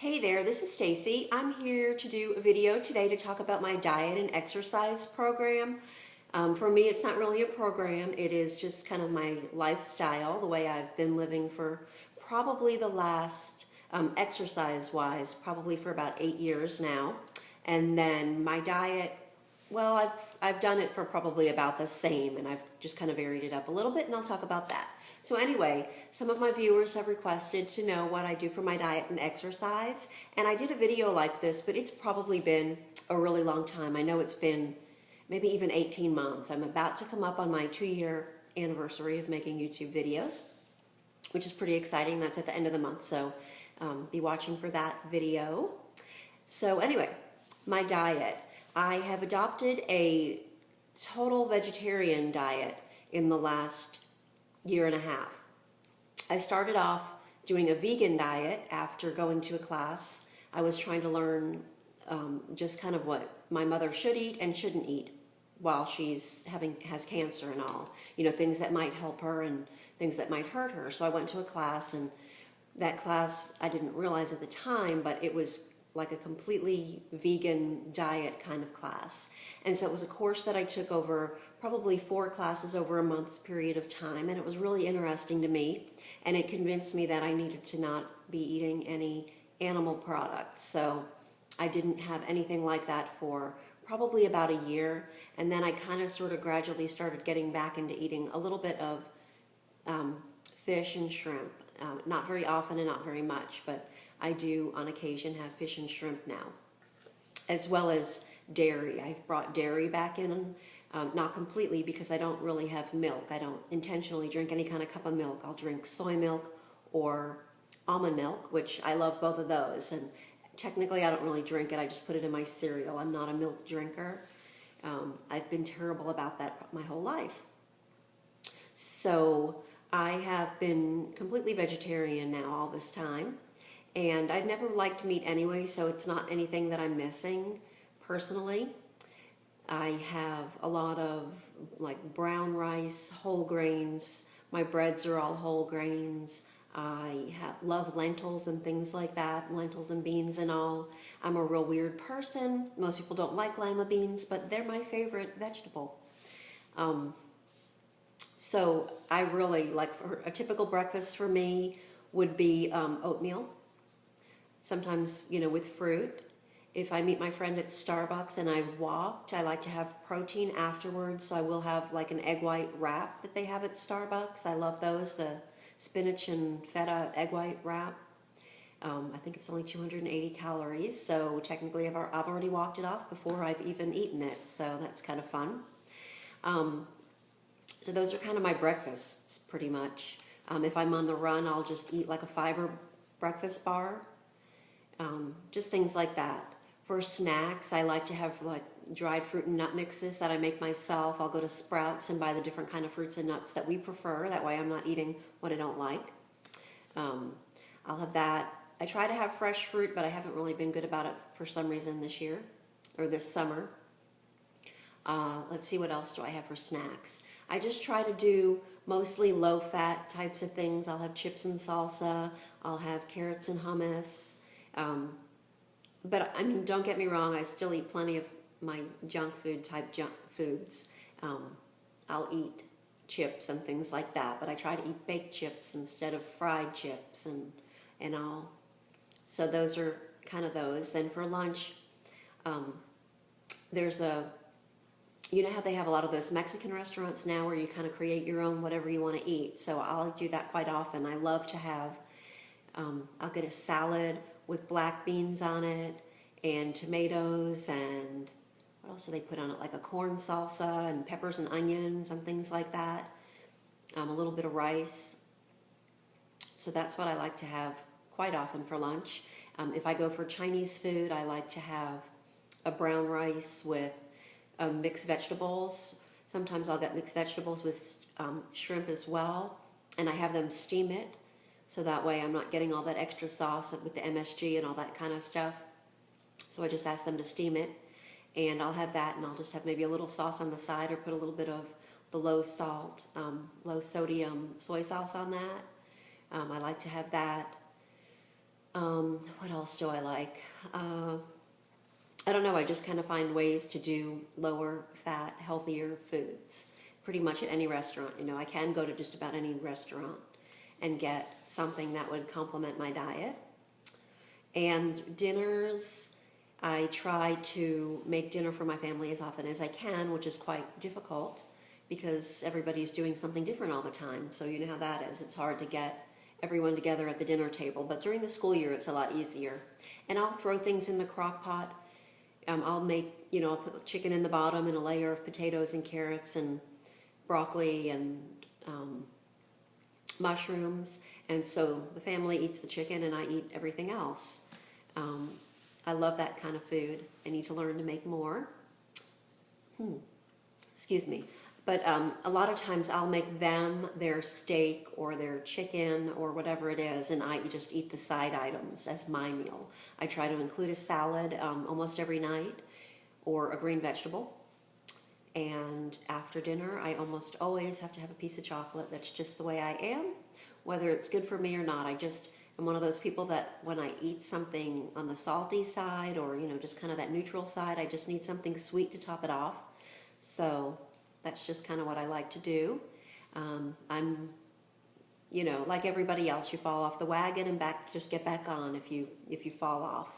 Hey there, this is Stacy. I'm here to do a video today to talk about my diet and exercise program. For me, it's not really a program. It is just kind of my lifestyle, the way I've been living for probably the last, exercise-wise, probably for about 8 years now. And then my diet, well, I've done it for probably about the same, and I've just kind of varied it up a little bit, and I'll talk about that. So anyway, some of my viewers have requested to know what I do for my diet and exercise, and I did a video like this, but it's probably been a really long time. I know it's been maybe even 18 months. I'm about to come up on my 2-year anniversary of making YouTube videos, which is pretty exciting. That's at the end of the month, so be watching for that video. So anyway, my diet. I have adopted a total vegetarian diet in the last year and a half. I started off doing a vegan diet after going to a class. I was trying to learn just kind of what my mother should eat and shouldn't eat while has cancer and all. You know, things that might help her and things that might hurt her. So I went to a class, and that class, I didn't realize at the time, but it was like a completely vegan diet kind of class. And so it was a course that I took over probably 4 classes over a month's period of time, and it was really interesting to me, and it convinced me that I needed to not be eating any animal products. So I didn't have anything like that for probably about a year, and then I kind of sort of gradually started getting back into eating a little bit of fish and shrimp. Not very often and not very much, but I do on occasion have fish and shrimp now, as well as dairy. I've brought dairy back in, not completely because I don't really have milk. I don't intentionally drink any kind of cup of milk. I'll drink soy milk or almond milk, which I love both of those. And technically I don't really drink it. I just put it in my cereal. I'm not a milk drinker. I've been terrible about that my whole life. So I have been completely vegetarian now all this time, and I've never liked meat anyway, so it's not anything that I'm missing personally. I have a lot of like brown rice, whole grains. My breads are all whole grains. I love lentils and things like that, lentils and beans and all. I'm a real weird person. Most people don't like lima beans, but they're my favorite vegetable. So I really like, for a typical breakfast for me would be oatmeal, sometimes, you know, with fruit. If I meet my friend at Starbucks and I've walked, I like to have protein afterwards, so I will have like an egg white wrap that they have at Starbucks. I love those, the spinach and feta egg white wrap. I think it's only 280 calories, so technically I've already walked it off before I've even eaten it, so that's kind of fun. So those are kind of my breakfasts, pretty much. If I'm on the run, I'll just eat like a fiber breakfast bar. Just things like that. For snacks, I like to have like dried fruit and nut mixes that I make myself. I'll go to Sprouts and buy the different kind of fruits and nuts that we prefer. That way I'm not eating what I don't like. I'll have that. I try to have fresh fruit, but I haven't really been good about it for some reason this year, or this summer. Let's see, what else do I have for snacks? I just try to do mostly low-fat types of things. I'll have chips and salsa. I'll have carrots and hummus. But I mean, don't get me wrong, I still eat plenty of my junk foods. I'll eat chips and things like that, but I try to eat baked chips instead of fried chips and all. So those are kind of those. Then for lunch, there's you know how they have a lot of those Mexican restaurants now where you kind of create your own whatever you want to eat. So I'll do that quite often. I love to have, I'll get a salad with black beans on it and tomatoes, and what else do they put on it? Like a corn salsa and peppers and onions and things like that. A little bit of rice. So that's what I like to have quite often for lunch. If I go for Chinese food, I like to have a brown rice with mixed vegetables. Sometimes I'll get mixed vegetables with shrimp as well, and I have them steam it, so that way I'm not getting all that extra sauce with the MSG and all that kind of stuff. So I just ask them to steam it, and I'll have that, and I'll just have maybe a little sauce on the side, or put a little bit of the low salt, low sodium soy sauce on that. I like to have that. What else do I like? I don't know, I just kind of find ways to do lower fat, healthier foods pretty much at any restaurant. You know, I can go to just about any restaurant and get something that would complement my diet. And dinners, I try to make dinner for my family as often as I can, which is quite difficult because everybody's doing something different all the time. So you know how that is. It's hard to get everyone together at the dinner table. But during the school year, it's a lot easier. And I'll throw things in the crock pot. I'll make, I'll put chicken in the bottom and a layer of potatoes and carrots and broccoli and mushrooms. And so the family eats the chicken and I eat everything else. I love that kind of food. I need to learn to make more. Excuse me. But a lot of times I'll make them their steak or their chicken or whatever it is, and I just eat the side items as my meal. I try to include a salad almost every night or a green vegetable. And after dinner, I almost always have to have a piece of chocolate. That's just the way I am, whether it's good for me or not. I just am one of those people that when I eat something on the salty side or, just kind of that neutral side, I just need something sweet to top it off. So that's just kind of what I like to do. I'm, like everybody else, you fall off the wagon and just get back on if you fall off.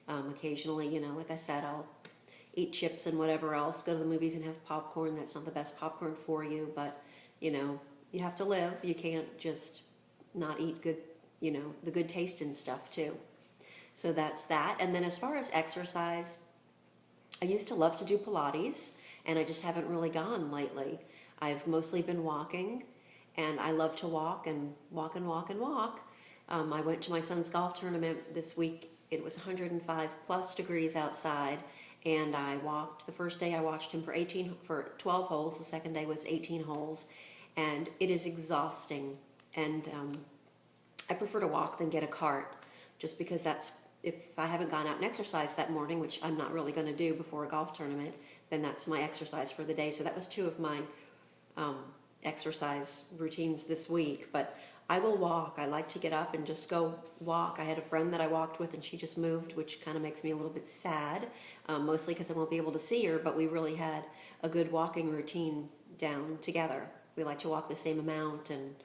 Occasionally, like I said, I'll eat chips and whatever else, go to the movies and have popcorn. That's not the best popcorn for you, but, you have to live. You can't just not eat good, the good taste and stuff too. So that's that. And then as far as exercise, I used to love to do Pilates, and I just haven't really gone lately. I've mostly been walking, and I love to walk and walk and walk and walk. I went to my son's golf tournament this week. It was 105 plus degrees outside, and I walked. The first day I watched him for 12 holes. The second day was 18 holes, and it is exhausting. And I prefer to walk than get a cart, just because if I haven't gone out and exercised that morning, which I'm not really going to do before a golf tournament, then that's my exercise for the day. So that was 2 of my exercise routines this week. But I will walk. I like to get up and just go walk. I had a friend that I walked with and she just moved, which kind of makes me a little bit sad, mostly because I won't be able to see her, but we really had a good walking routine down together. We like to walk the same amount and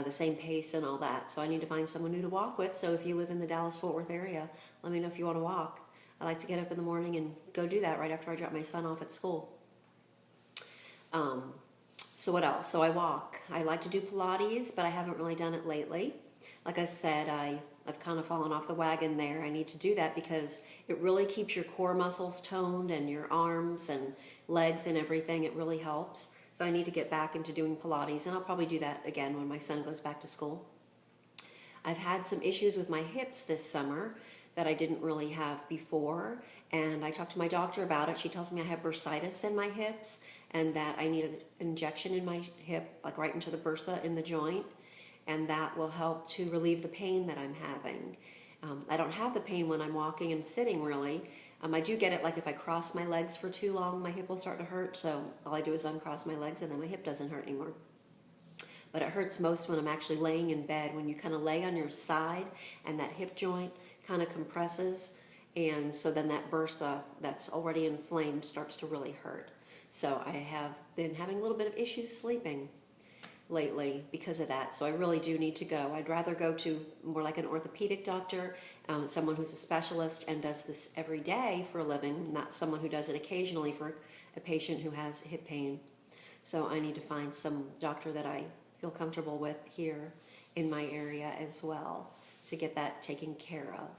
the same pace and all that. So I need to find someone new to walk with. So if you live in the Dallas-Fort Worth area, let me know if you want to walk. I like to get up in the morning and go do that right after I drop my son off at school. So what else? So I walk. I like to do Pilates, but I haven't really done it lately. Like I said, I've kind of fallen off the wagon there. I need to do that because it really keeps your core muscles toned and your arms and legs and everything. It really helps. So I need to get back into doing Pilates, and I'll probably do that again when my son goes back to school. I've had some issues with my hips this summer that I didn't really have before, and I talked to my doctor about it. She tells me I have bursitis in my hips and that I need an injection in my hip, like right into the bursa in the joint, and that will help to relieve the pain that I'm having. I don't have the pain when I'm walking and sitting, really. I do get it like if I cross my legs for too long, my hip will start to hurt, so all I do is uncross my legs and then my hip doesn't hurt anymore. But it hurts most when I'm actually laying in bed, when you kind of lay on your side and that hip joint kind of compresses, and so then that bursa that's already inflamed starts to really hurt. So I have been having a little bit of issues sleeping lately because of that, so I really do need to go. I'd rather go to more like an orthopedic doctor, someone who's a specialist and does this every day for a living, not someone who does it occasionally for a patient who has hip pain. So I need to find some doctor that I feel comfortable with here in my area as well to get that taken care of.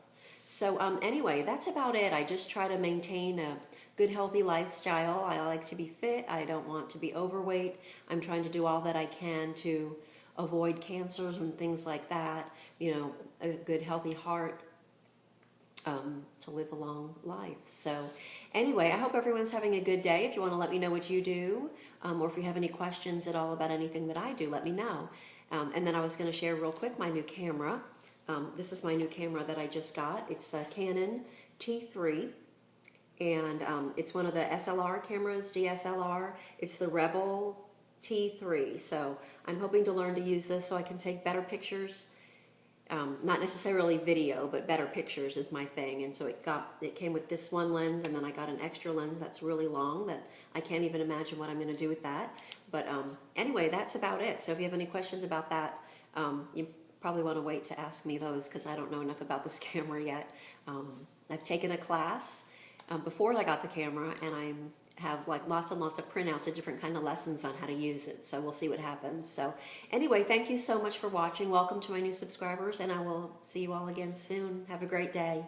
So anyway, that's about it. I just try to maintain a good, healthy lifestyle. I like to be fit. I don't want to be overweight. I'm trying to do all that I can to avoid cancers and things like that. A good, healthy heart, to live a long life. So anyway, I hope everyone's having a good day. If you want to let me know what you do, or if you have any questions at all about anything that I do, let me know. And then I was going to share real quick my new camera. This is my new camera that I just got. It's the Canon T3, and it's one of the SLR cameras, DSLR. It's the Rebel T3, so I'm hoping to learn to use this so I can take better pictures not necessarily video, but better pictures is my thing. And so it came with this one lens, and then I got an extra lens that's really long that I can't even imagine what I'm going to do with that. But anyway, that's about it. So if you have any questions about that, you probably want to wait to ask me those because I don't know enough about this camera yet. I've taken a class before I got the camera, and I have like lots and lots of printouts of different kind of lessons on how to use it. So we'll see what happens. So anyway, thank you so much for watching. Welcome to my new subscribers, and I will see you all again soon. Have a great day.